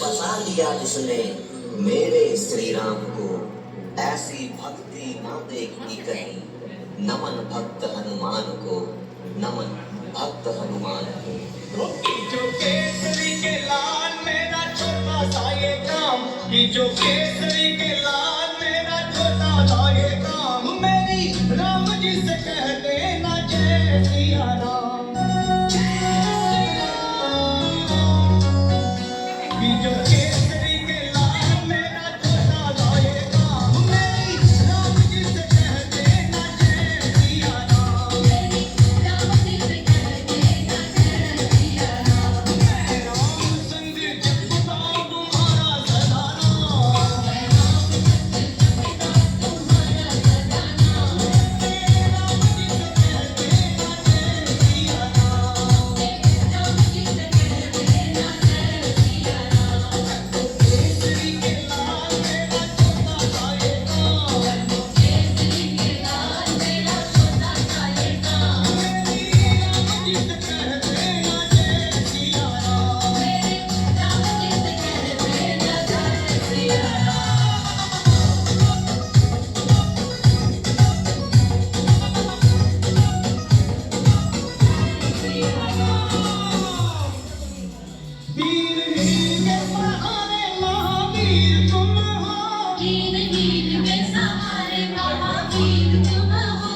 बसा लिया जिसने मेरे श्री राम को, ऐसी भक्ति ना देखी कहीं। नमन भक्त हनुमान को, नमन भक्त हनुमान को। जो केसरी के लाल मेरा छोटा सा ये काम, कि जो केसरी के लाल मेरा छोटा सा ये काम, मेरी राम जी से कह देना जय सिया राम। कि जो केसरी के लाल मेरा छोटा सा ये काम, मेरी राम जी से कह देना जय सिया राम। राम जी से कह देना जय सिया राम। राम संग जपता तुम्हारा सदा नाम, तुम्हारा सदा नाम। राम जी से कह देना जय सिया राम। राम जी से कह देना जय सिया राम। केसरी के लाल मेरा छोटा सा ये काम, केसरी के लाल मेरा छोटा सा ये काम, मेरी राम जी से कह देना जय सिया राम। राम जी से कह देना जय सिया राम। वीर हीर के सहारे महावीर तुम हो, हीर हीर में सहारे महावीर तुम हो।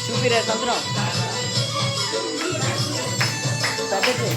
చూపిరే సంతరం తగ్గదు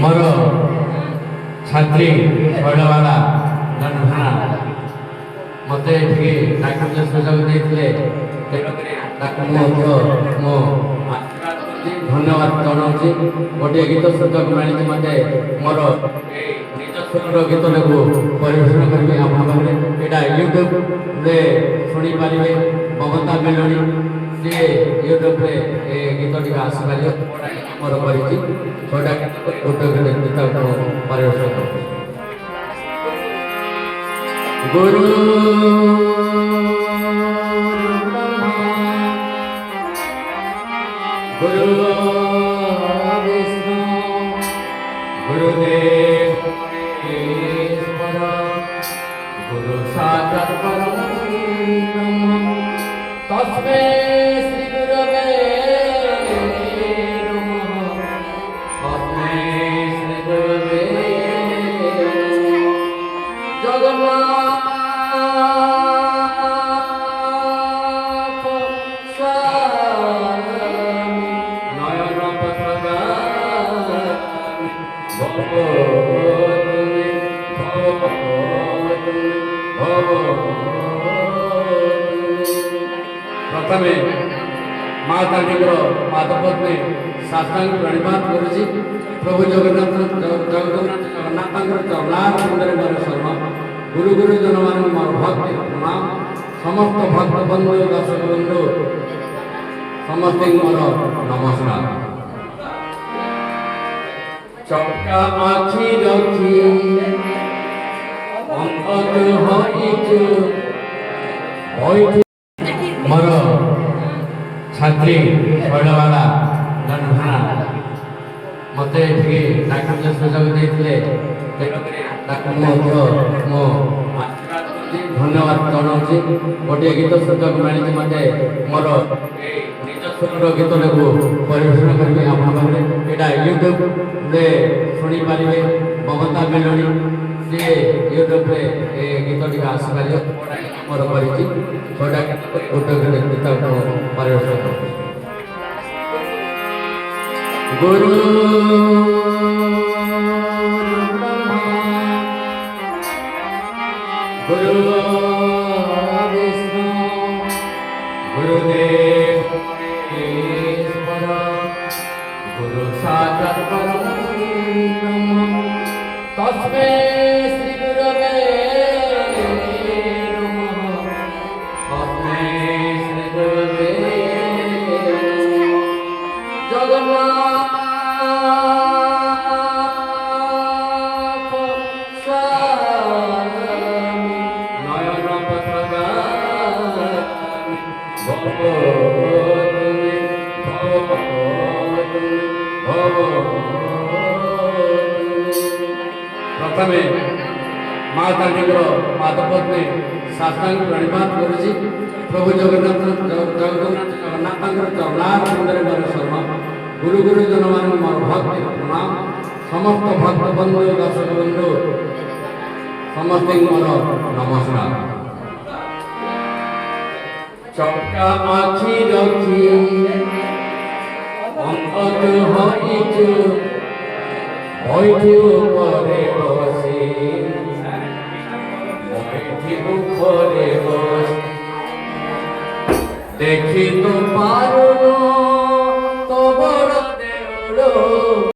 ମୋର ଛାତ୍ରୀ ଶୈଳବାଳା ଜହ୍ନଧାରା ମୋତେ ଏଠିକି ଡାକିବା ସୁଯୋଗ ଦେଇଥିଲେ। ତେଣୁକରି ତାକୁ ମୁଁ ଆଶୀର୍ବାଦ କରୁଛି, ଧନ୍ୟବାଦ ଜଣାଉଛି। ଗୋଟିଏ ଗୀତ ସୁଯୋଗ ମିଳିଛି ମୋତେ, ମୋର ଏଇ ନିଜ ସ୍ୱରର ଗୀତଟାକୁ ପରିବେଷଣ କରିବି ଆପଣଙ୍କ ପାଖରେ। ଏଇଟା ୟୁଟ୍ୟୁବରେ ଶୁଣିପାରିବେ। ମମତା ମେଲୋଡ଼ି ସିଏ ୟୁଟ୍ୟୁବରେ ଏ ଗୀତଟିକୁ ଆସିପାରିବ। ମୋର କରିଛି ଛୋଟା ଗୋଟେ ଗୀତକୁ ପରିବେଷଣ କରୁଛି। ଗୁରୁ गुरु विष्णु गुरुदेव महेश्वर गुरु साक्षात् परब्रह्म तस्मै श्री गुरवे नमः। तस्मै श्री गुरवे जगन्नाथ प्रथमे माता पादपद्मे साष्टांग प्रणिपात करुची। प्रभु जगन्नाथ चरणार मोर शरण। गुरु गुरुजन मान मोर भक्ति प्रणाम। समस्त भक्त बंधु दर्शक बंधु समस्त मोर नमस्कार। चक्का आखि रखी অন্তত হইଛୁ হইଛୁ ମୋର ଛାତ୍ରୀ ଶୈଳବାଳା ଲଣ୍ଠନା ମୋତେ ଏଠିକି ଡାକିଲେ ସୁଯୋଗ ଦେଇଥିଲେ ତେଣୁକରି ତାକୁ ମଧ୍ୟ ମୁଁ ଆଶୀର୍ବାଦ କରୁଛି ଧନ୍ୟବାଦ ଜଣାଉଛି ଗୋଟିଏ ଗୀତ ସୁଯୋଗ ମିଳିଛି ମୋତେ ମୋର ଏଇ ନିଜ ସ୍ୱରର ଗୀତଟାକୁ ପରିବେଷଣ କରିବି ଆପଣଙ୍କ ପାଖରେ ଏଇଟା ୟୁଟ୍ୟୁବରେ ଶୁଣିପାରିବେ ମମତା ମେଲୋଡ଼ି ସିଏ ୟୁଟ୍ୟୁବରେ ଏ ଗୀତଟିକୁ ଆସିପାରିବ ମୋର କରିଛି ଛଅଟା ଗୋଟେ ଗୋଟେ ଗୀତକୁ ପରିବେଷଣ କରୁଛି गुरु गुरु विष्णु गुरुदेव ईश्वर गुरु साक्षात् परब्रह्म तस्मै श्री गुरवे नमः तस्मै श्री गुरवे जगन्नाथ प्रथमे माँ तांकर पादपद्मे साष्टांग प्रणिपात करुछि प्रभु जगन्नाथ चरणार मोर शरण गुरु गुरुजन मान मोर भक्ति प्रणाम समस्त भक्त बंधु दर्शक बंधु समस्त मोर नमस्कार चक्का आखि रखी